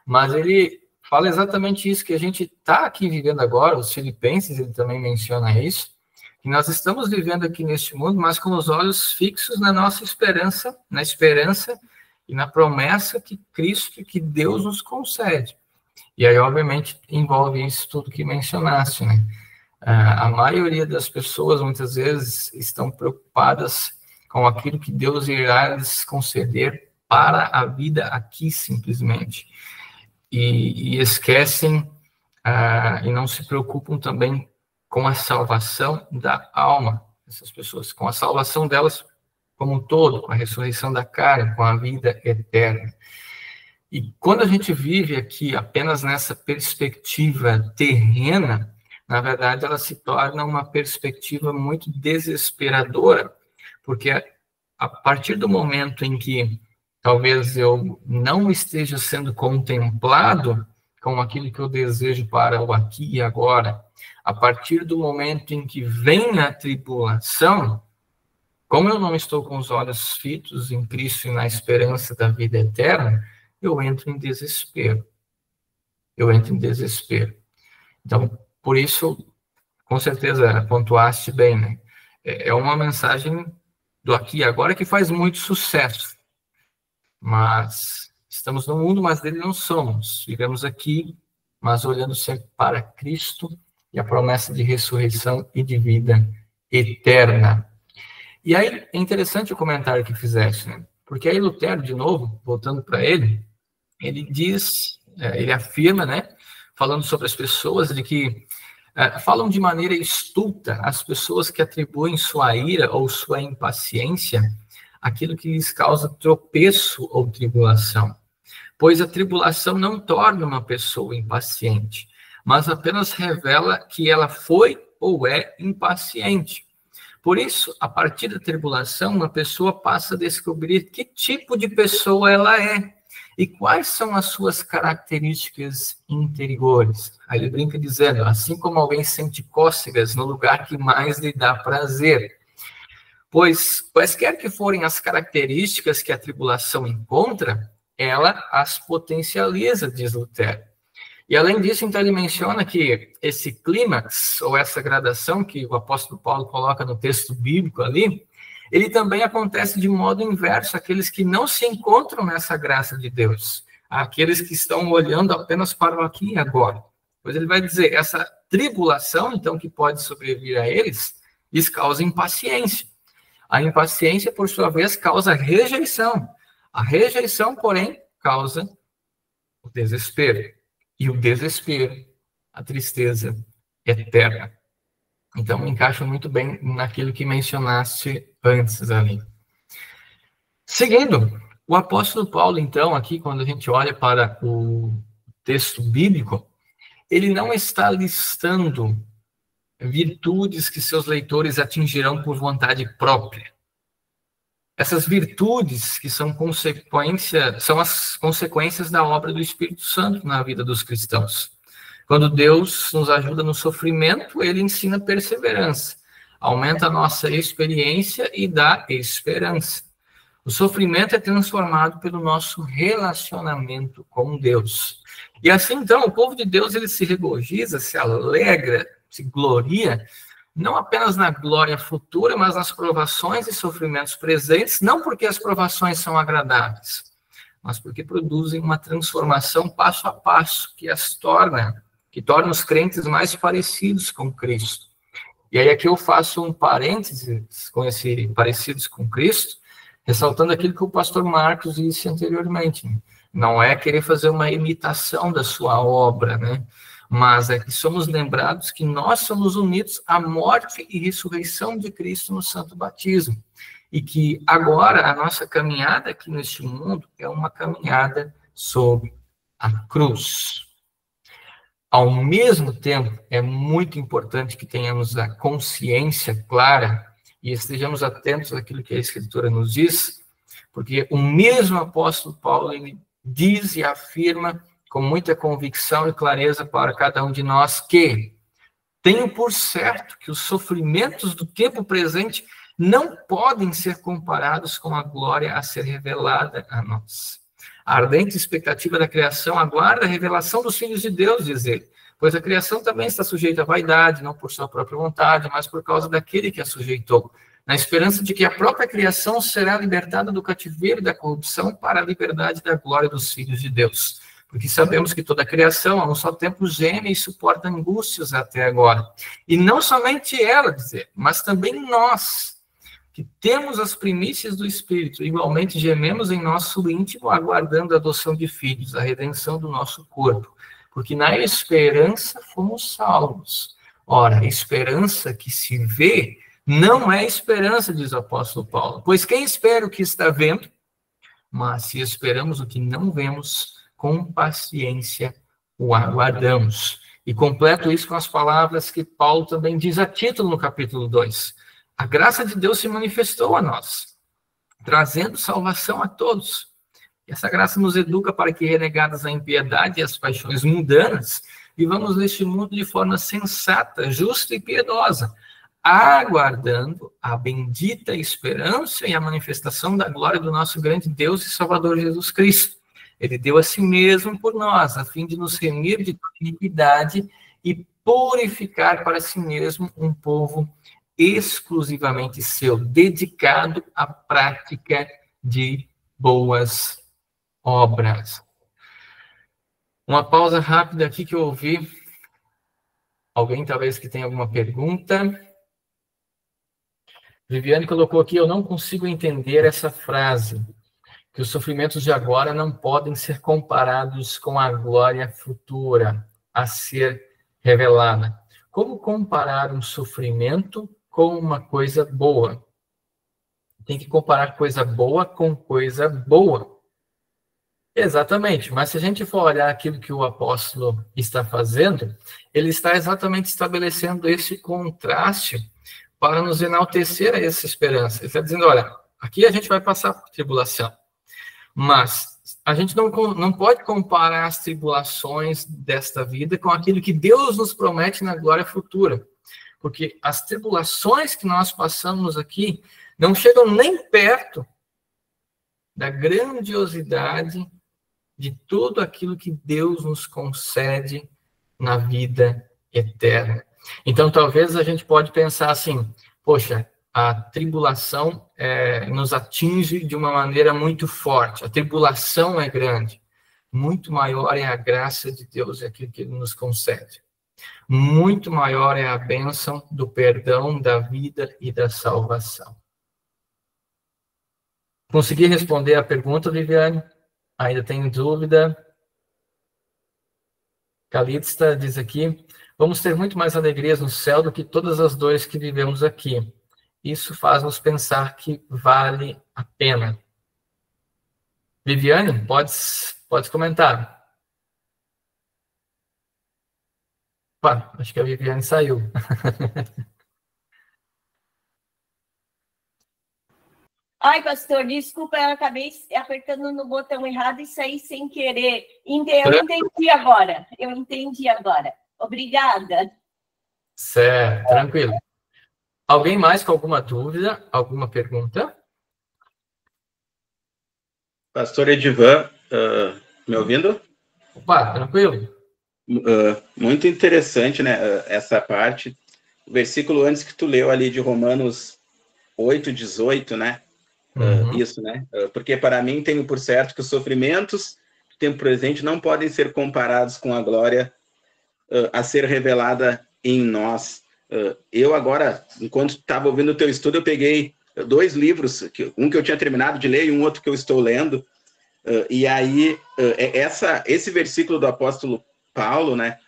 Mas ele fala exatamente isso, que a gente está aqui vivendo agora, os Filipenses, ele também menciona isso, que nós estamos vivendo aqui neste mundo, mas com os olhos fixos na nossa esperança, na esperança e na promessa que Cristo, que Deus nos concede. E aí, obviamente, envolve isso tudo que mencionaste, né? A maioria das pessoas, muitas vezes, estão preocupadas com aquilo que Deus irá lhes conceder para a vida aqui, simplesmente. E esquecem e não se preocupam também com a salvação da alma dessas pessoas, com a salvação delas como um todo, com a ressurreição da carne, com a vida eterna. E quando a gente vive aqui apenas nessa perspectiva terrena, na verdade ela se torna uma perspectiva muito desesperadora, porque a partir do momento em que talvez eu não esteja sendo contemplado com aquilo que eu desejo para o aqui e agora, a partir do momento em que vem a tribulação, como eu não estou com os olhos fitos em Cristo e na esperança da vida eterna, eu entro em desespero. Então, por isso, com certeza, pontuaste bem, né? É uma mensagem do aqui e agora que faz muito sucesso. Mas estamos no mundo, mas dele não somos. Vivemos aqui, mas olhando sempre para Cristo e a promessa de ressurreição e de vida eterna. E aí é interessante o comentário que fizeste, né? Porque aí Lutero, de novo, voltando para ele diz, ele afirma, né, falando sobre as pessoas, de que falam de maneira estulta as pessoas que atribuem sua ira ou sua impaciência àquilo que lhes causa tropeço ou tribulação. Pois a tribulação não torna uma pessoa impaciente, mas apenas revela que ela foi ou é impaciente. Por isso, a partir da tribulação, uma pessoa passa a descobrir que tipo de pessoa ela é e quais são as suas características interiores. Aí ele brinca dizendo, assim como alguém sente cócegas no lugar que mais lhe dá prazer. Pois, quaisquer que forem as características que a tribulação encontra, ela as potencializa, diz Lutero. E além disso, então, ele menciona que esse clímax, ou essa gradação que o apóstolo Paulo coloca no texto bíblico ali, ele também acontece de modo inverso àqueles que não se encontram nessa graça de Deus, àqueles que estão olhando apenas para o aqui e agora. Pois ele vai dizer, essa tribulação, então, que pode sobrevir a eles, lhes causa impaciência. A impaciência, por sua vez, causa rejeição. A rejeição, porém, causa o desespero. E o desespero, a tristeza eterna. Então, encaixa muito bem naquilo que mencionaste antes ali. Seguindo, o apóstolo Paulo, então, aqui, quando a gente olha para o texto bíblico, ele não está listando virtudes que seus leitores atingirão por vontade própria. Essas virtudes que são as consequências da obra do Espírito Santo na vida dos cristãos. Quando Deus nos ajuda no sofrimento, ele ensina perseverança, aumenta a nossa experiência e dá esperança. O sofrimento é transformado pelo nosso relacionamento com Deus. E assim, então, o povo de Deus, ele se regozija, se alegra, se gloria, não apenas na glória futura, mas nas provações e sofrimentos presentes, não porque as provações são agradáveis, mas porque produzem uma transformação passo a passo, que torna os crentes mais parecidos com Cristo. E aí aqui eu faço um parênteses com esse parecidos com Cristo, ressaltando aquilo que o pastor Marcos disse anteriormente. Não é querer fazer uma imitação da sua obra, né? Mas é que somos lembrados que nós somos unidos à morte e ressurreição de Cristo no santo batismo. E que agora a nossa caminhada aqui neste mundo é uma caminhada sob a cruz. Ao mesmo tempo, é muito importante que tenhamos a consciência clara e estejamos atentos àquilo que a Escritura nos diz, porque o mesmo apóstolo Paulo, ele diz e afirma com muita convicção e clareza para cada um de nós que tenho por certo que os sofrimentos do tempo presente não podem ser comparados com a glória a ser revelada a nós. A ardente expectativa da criação aguarda a revelação dos filhos de Deus, diz ele, pois a criação também está sujeita à vaidade, não por sua própria vontade, mas por causa daquele que a sujeitou, na esperança de que a própria criação será libertada do cativeiro e da corrupção para a liberdade da glória dos filhos de Deus. Porque sabemos que toda a criação, a um só tempo, geme e suporta angústias até agora. E não somente ela, dizer, mas também nós, que temos as primícias do Espírito, igualmente gememos em nosso íntimo, aguardando a adoção de filhos, a redenção do nosso corpo. Porque na esperança fomos salvos. Ora, a esperança que se vê não é esperança, diz o apóstolo Paulo. Pois quem espera o que está vendo? Mas se esperamos o que não vemos, com paciência o aguardamos. E completo isso com as palavras que Paulo também diz a título no capítulo 2. A graça de Deus se manifestou a nós, trazendo salvação a todos. E essa graça nos educa para que, renegadas a impiedade e as paixões mundanas, vivamos neste mundo de forma sensata, justa e piedosa, aguardando a bendita esperança e a manifestação da glória do nosso grande Deus e Salvador Jesus Cristo. Ele deu a si mesmo por nós, a fim de nos remir de toda iniquidade e purificar para si mesmo um povo exclusivamente seu, dedicado à prática de boas obras. Uma pausa rápida aqui que eu ouvi. Alguém talvez que tenha alguma pergunta. Viviane colocou aqui, eu não consigo entender essa frase, que os sofrimentos de agora não podem ser comparados com a glória futura a ser revelada. Como comparar um sofrimento com uma coisa boa? Tem que comparar coisa boa com coisa boa. Exatamente, mas se a gente for olhar aquilo que o apóstolo está fazendo, ele está exatamente estabelecendo esse contraste para nos enaltecer a essa esperança. Ele está dizendo, olha, aqui a gente vai passar por tribulação, mas a gente não pode comparar as tribulações desta vida com aquilo que Deus nos promete na glória futura, porque as tribulações que nós passamos aqui não chegam nem perto da grandiosidade de tudo aquilo que Deus nos concede na vida eterna. Então, talvez a gente pode pensar assim, poxa, a tribulação nos atinge de uma maneira muito forte, a tribulação é grande, muito maior é a graça de Deus, é aquilo que Ele nos concede. Muito maior é a bênção do perdão, da vida e da salvação. Consegui responder a pergunta, Viviane? Ainda tem dúvida? Calixta diz aqui, vamos ter muito mais alegrias no céu do que todas as dores que vivemos aqui. Isso faz-nos pensar que vale a pena. Viviane, podes comentar. Opa, acho que a Viviane saiu. Ai, pastor, desculpa, eu acabei apertando no botão errado e saí sem querer. Eu entendi agora. Obrigada. Certo, tranquilo. Alguém mais com alguma dúvida, alguma pergunta? Pastor Edivan, me ouvindo? Opa, tranquilo. Muito interessante, né, essa parte. O versículo antes que tu leu ali de Romanos 8:18, né? Isso, né? Porque para mim tenho por certo que os sofrimentos do tempo presente não podem ser comparados com a glória a ser revelada em nós. Eu agora, enquanto estava ouvindo o teu estudo, eu peguei 2 livros, um que eu tinha terminado de ler e um outro que eu estou lendo, e aí esse versículo do apóstolo Paulo, né,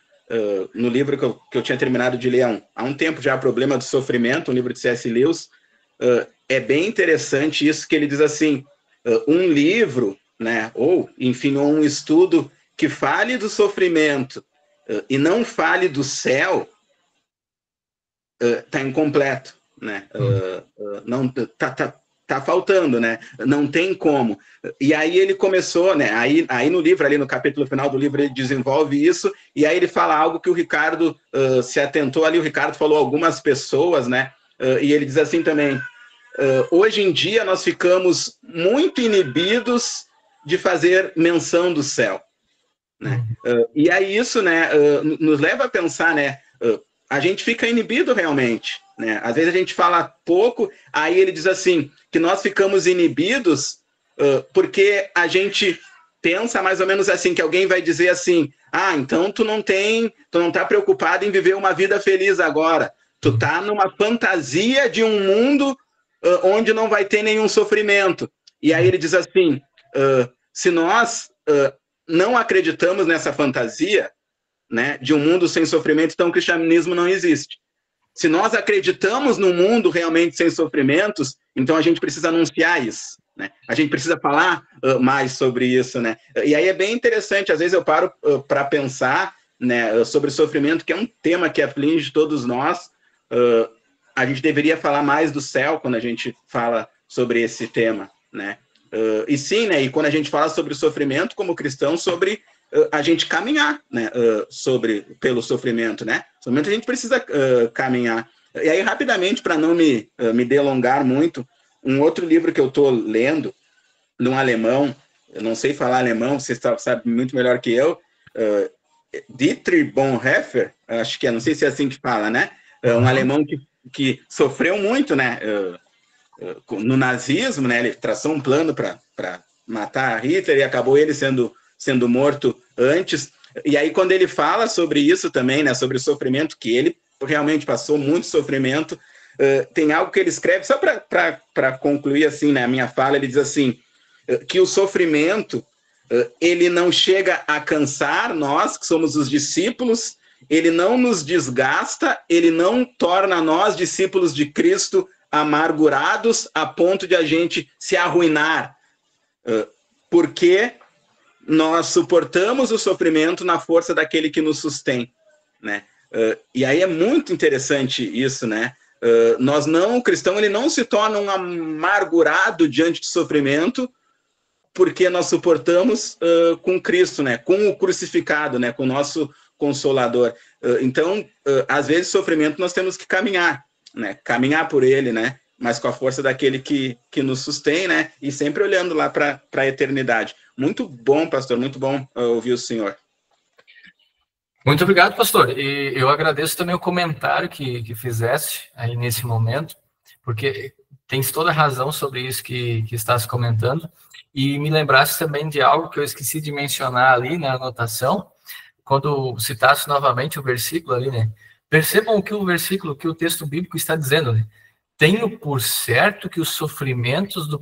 no livro que eu tinha terminado de ler há um tempo já, Problema do Sofrimento, um livro de C.S. Lewis, é bem interessante isso que ele diz assim, um livro, né, ou, enfim, um estudo que fale do sofrimento e não fale do céu, está incompleto, né? Não tá faltando, né? Não tem como. E aí ele começou, né? Aí no livro, ali no capítulo final do livro, ele desenvolve isso, e aí ele fala algo que o Ricardo se atentou ali, o Ricardo falou algumas pessoas, né? E ele diz assim também, hoje em dia nós ficamos muito inibidos de fazer menção do céu, né? E aí isso, né, nos leva a pensar, né, a gente fica inibido realmente, né? Às vezes a gente fala pouco, aí ele diz assim, que nós ficamos inibidos porque a gente pensa mais ou menos assim, que alguém vai dizer assim, então tu não tá preocupado em viver uma vida feliz agora, tu tá numa fantasia de um mundo onde não vai ter nenhum sofrimento. E aí ele diz assim, se nós não acreditamos nessa fantasia, né, de um mundo sem sofrimento, então o cristianismo não existe. Se nós acreditamos num mundo realmente sem sofrimentos, então a gente precisa anunciar isso, né? A gente precisa falar mais sobre isso, né? E aí é bem interessante, às vezes eu paro para pensar, né, sobre o sofrimento, que é um tema que aflige todos nós. A gente deveria falar mais do céu quando a gente fala sobre esse tema, né? E sim, né, e quando a gente fala sobre o sofrimento como cristão, sobre a gente caminhar, né, pelo sofrimento, né? No momento a gente precisa caminhar. E aí, rapidamente, para não me delongar muito, um outro livro que eu estou lendo, de um alemão, eu não sei falar alemão, você sabe muito melhor que eu, Dietrich Bonhoeffer, acho que não sei se é assim que fala, né? Um alemão que sofreu muito, né, no nazismo, né? Ele traçou um plano para matar Hitler e acabou ele sendo morto antes. E aí, quando ele fala sobre isso também, né, sobre o sofrimento, que ele realmente passou muito sofrimento, tem algo que ele escreve, só para concluir assim, né, a minha fala, ele diz assim, que o sofrimento, ele não chega a cansar nós, que somos os discípulos, ele não nos desgasta, ele não torna nós, discípulos de Cristo, amargurados a ponto de a gente se arruinar, porque nós suportamos o sofrimento na força daquele que nos sustém, né? E aí é muito interessante isso, né? O cristão, ele não se torna um amargurado diante do sofrimento, porque nós suportamos com Cristo, né? Com o crucificado, né? Com o nosso Consolador. Então, às vezes, sofrimento nós temos que caminhar, né? Caminhar por ele, né? Mas com a força daquele que nos sustém, né? E sempre olhando lá para a eternidade. Muito bom, pastor, muito bom ouvir o senhor. Muito obrigado, pastor. E eu agradeço também o comentário que fizeste aí nesse momento, porque tens toda a razão sobre isso que estás comentando, e me lembraste também de algo que eu esqueci de mencionar ali na anotação, quando citaste novamente o versículo ali, né? Percebam o que o texto bíblico está dizendo, né? tenho por certo que os sofrimentos do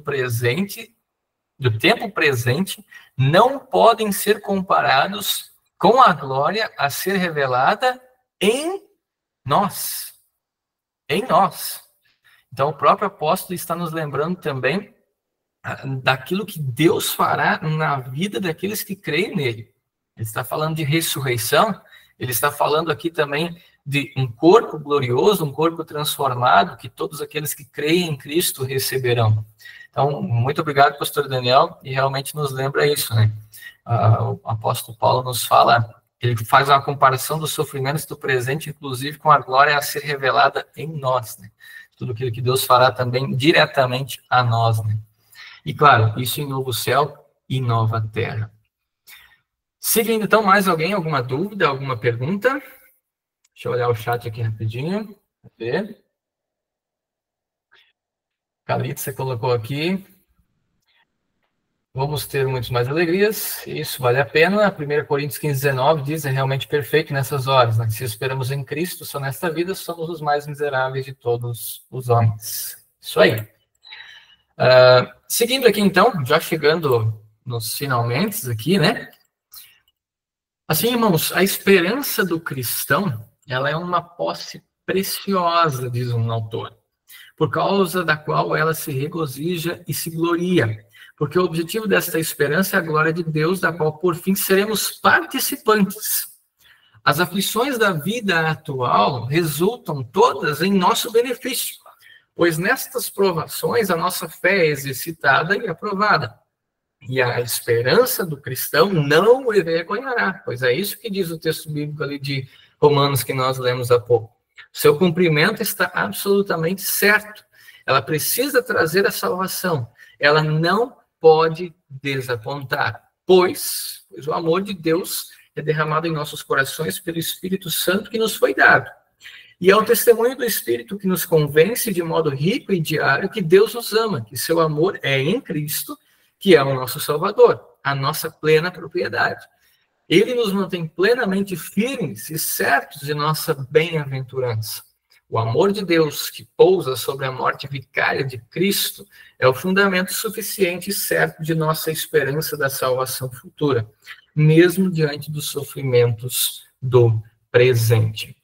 tempo presente, não podem ser comparados com a glória a ser revelada em nós. Em nós. Então, o próprio apóstolo está nos lembrando também daquilo que Deus fará na vida daqueles que creem nele. Ele está falando de ressurreição, ele está falando aqui também de um corpo glorioso, um corpo transformado, que todos aqueles que creem em Cristo receberão. Então, muito obrigado, pastor Daniel, e realmente nos lembra isso, né? O apóstolo Paulo nos fala, ele faz uma comparação dos sofrimentos do presente, inclusive com a glória a ser revelada em nós, né? Tudo aquilo que Deus fará também diretamente a nós, né? E claro, isso em novo céu e nova terra. Seguindo, então, mais alguém? Alguma dúvida, alguma pergunta? Deixa eu olhar o chat aqui rapidinho. Cadê? Calito, você colocou aqui. Vamos ter muitas mais alegrias. Isso vale a pena. 1 Coríntios 15:19 diz, é realmente perfeito nessas horas, né? Se esperamos em Cristo, só nesta vida somos os mais miseráveis de todos os homens. Isso aí. Seguindo aqui, então, já chegando nos finalmente aqui, né? Assim, irmãos, a esperança do cristão, ela é uma posse preciosa, diz um autor, por causa da qual ela se regozija e se gloria, porque o objetivo desta esperança é a glória de Deus, da qual, por fim, seremos participantes. As aflições da vida atual resultam todas em nosso benefício, pois nestas provações a nossa fé é exercitada e aprovada. E a esperança do cristão não o envergonhará, pois é isso que diz o texto bíblico ali de Romanos que nós lemos há pouco. Seu cumprimento está absolutamente certo. Ela precisa trazer a salvação. Ela não pode desapontar, pois o amor de Deus é derramado em nossos corações pelo Espírito Santo que nos foi dado. E é o testemunho do Espírito que nos convence de modo rico e diário que Deus nos ama, que seu amor é em Cristo, que é o nosso Salvador, a nossa plena propriedade. Ele nos mantém plenamente firmes e certos de nossa bem-aventurança. O amor de Deus que pousa sobre a morte vicária de Cristo é o fundamento suficiente e certo de nossa esperança da salvação futura, mesmo diante dos sofrimentos do presente.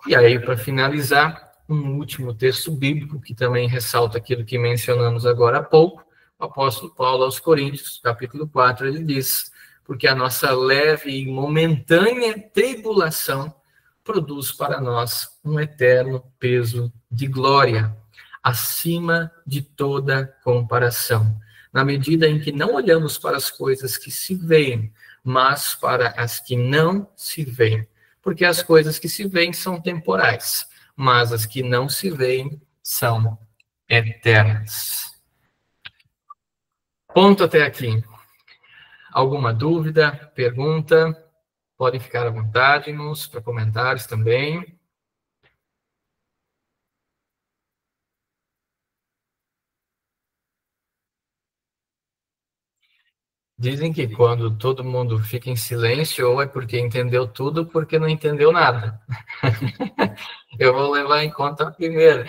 E aí, para finalizar, um último texto bíblico que também ressalta aquilo que mencionamos agora há pouco. O apóstolo Paulo aos Coríntios, capítulo 4, ele diz, porque a nossa leve e momentânea tribulação produz para nós um eterno peso de glória, acima de toda comparação, na medida em que não olhamos para as coisas que se veem, mas para as que não se veem, porque as coisas que se veem são temporais, mas as que não se veem são eternas. Ponto até aqui. Alguma dúvida, pergunta? Podem ficar à vontade, irmãos, para comentários também. Dizem que quando todo mundo fica em silêncio, ou é porque entendeu tudo, ou porque não entendeu nada. Eu vou levar em conta a primeira.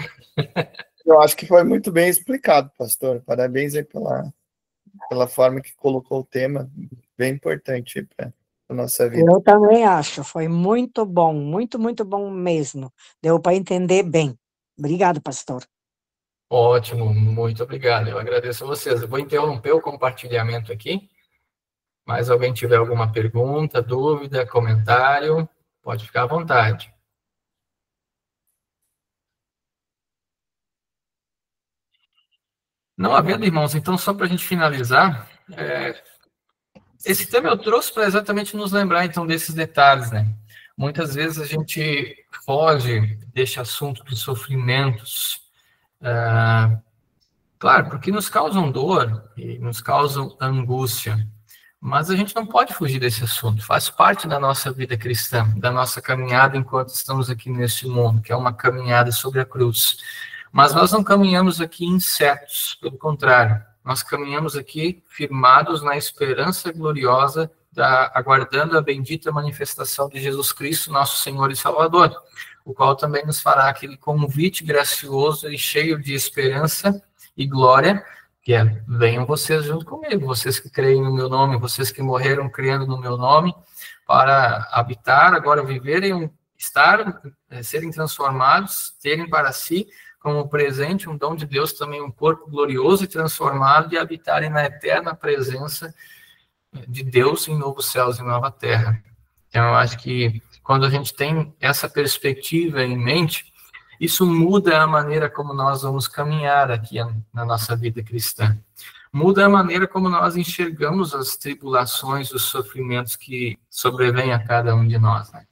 Eu acho que foi muito bem explicado, pastor. Parabéns aí pela forma que colocou o tema, bem importante para a nossa vida. Eu também acho, foi muito bom, muito, muito bom mesmo. Deu para entender bem. Obrigado, pastor. Ótimo, muito obrigado. Eu agradeço a vocês. Eu vou interromper o compartilhamento aqui. Mas alguém tiver alguma pergunta, dúvida, comentário, pode ficar à vontade. Não havendo, irmãos, então só para a gente finalizar, esse tema eu trouxe para exatamente nos lembrar, então, desses detalhes, né? Muitas vezes a gente foge deste assunto dos sofrimentos, claro, porque nos causam dor e nos causam angústia, mas a gente não pode fugir desse assunto, faz parte da nossa vida cristã, da nossa caminhada enquanto estamos aqui neste mundo, que é uma caminhada sobre a cruz. Mas nós não caminhamos aqui incertos, pelo contrário, nós caminhamos aqui firmados na esperança gloriosa, aguardando a bendita manifestação de Jesus Cristo, nosso Senhor e Salvador. o qual também nos fará aquele convite gracioso e cheio de esperança e glória, que é: venham vocês junto comigo, vocês que creem no meu nome, vocês que morreram crendo no meu nome, para habitar, agora viverem, estar, serem transformados, terem para si, como presente, um dom de Deus, também um corpo glorioso e transformado, e habitarem na eterna presença de Deus em novos céus e nova terra. Então, eu acho que quando a gente tem essa perspectiva em mente, isso muda a maneira como nós vamos caminhar aqui na nossa vida cristã. Muda a maneira como nós enxergamos as tribulações, os sofrimentos que sobrevêm a cada um de nós, né?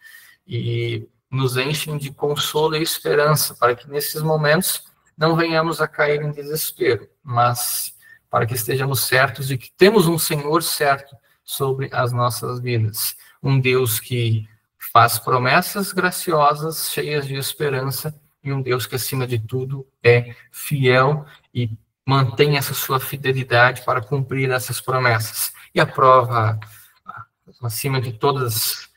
E nos enchem de consolo e esperança, para que nesses momentos não venhamos a cair em desespero, mas para que estejamos certos de que temos um Senhor certo sobre as nossas vidas. Um Deus que faz promessas graciosas, cheias de esperança, e um Deus que, acima de tudo, é fiel e mantém essa sua fidelidade para cumprir essas promessas. E a prova, acima de todas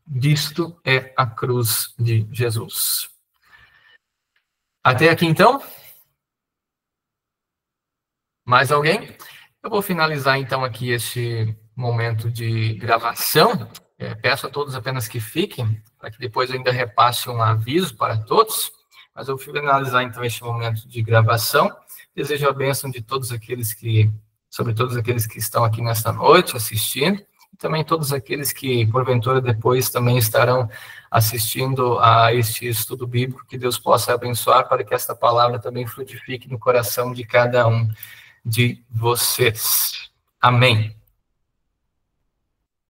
disto, é a cruz de Jesus. Até aqui, então? Mais alguém? Eu vou finalizar, então, aqui este momento de gravação. Peço a todos apenas que fiquem, para que depois eu ainda repasse um aviso para todos. Mas eu vou finalizar, então, este momento de gravação. Desejo a bênção de todos aqueles sobre todos aqueles que estão aqui nesta noite assistindo, e também todos aqueles que, porventura, depois também estarão assistindo a este estudo bíblico. Que Deus possa abençoar para que esta palavra também frutifique no coração de cada um de vocês. Amém.